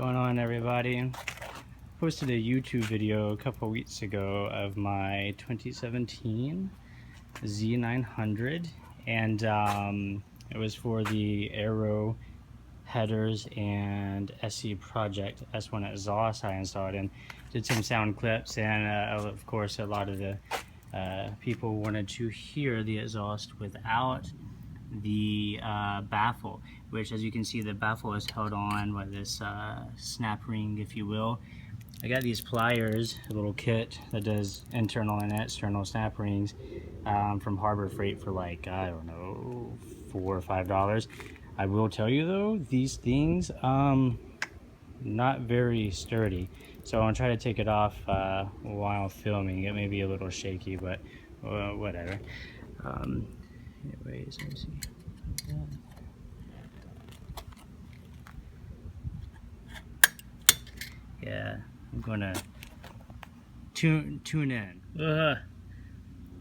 going on, everybody? Posted a YouTube video a couple weeks ago of my 2017 Z900, and it was for the aero headers and SC Project S1 exhaust I installed, and did some sound clips, and of course a lot of the people wanted to hear the exhaust without the baffle, which, as you can see, the baffle is held on by this snap ring, if you will. I got these pliers, a little kit that does internal and external snap rings from Harbor Freight for like, I don't know, $4 or $5. I will tell you though, these things not very sturdy, so I'm gonna try to take it off while filming. It may be a little shaky, but whatever. Anyways, let me see. Yeah, I'm gonna tune in.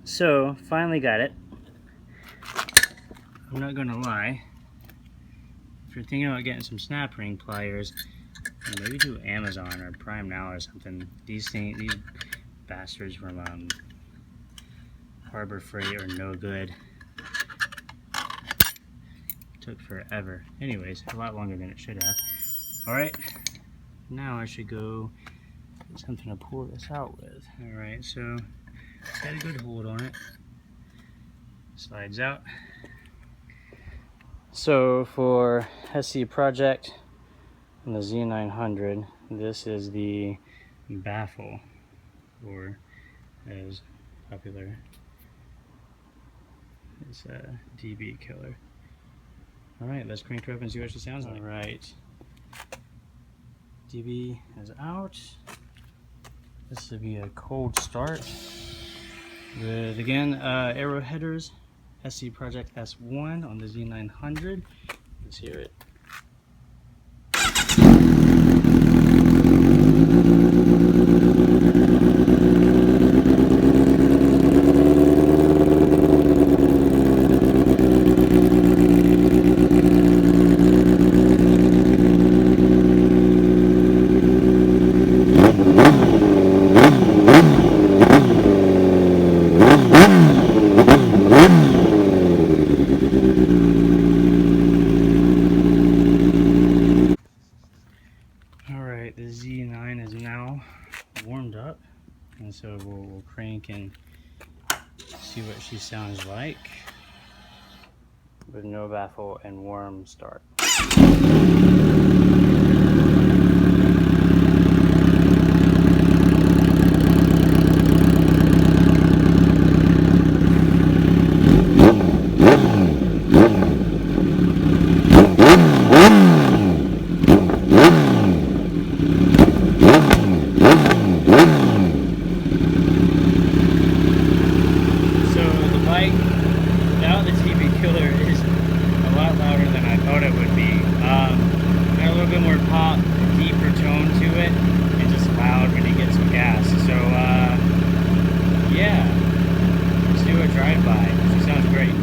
So finally got it. I'm not gonna lie. If you're thinking about getting some snap ring pliers, maybe do Amazon or Prime Now or something. These bastards from Harbor Freight are no good. Took forever. Anyways, a lot longer than it should have. Alright, now I should go get something to pull this out with. Alright, so got a good hold on it. Slides out. So for SC Project and the Z900, this is the baffle, or as popular, it's a DB killer. Alright, let's crank her up and see what she sounds like. Alright, DB is out. This will be a cold start with, again, aero headers, SC Project S1 on the Z900. Let's hear it. Alright, the Z9 is now warmed up, and so we'll crank and see what she sounds like with no baffle and warm start. Without the TV killer is a lot louder than I thought it would be. Got a little bit more pop, deeper tone to it, and just loud when you get some gas. So yeah, let's do a drive-by. She sounds great.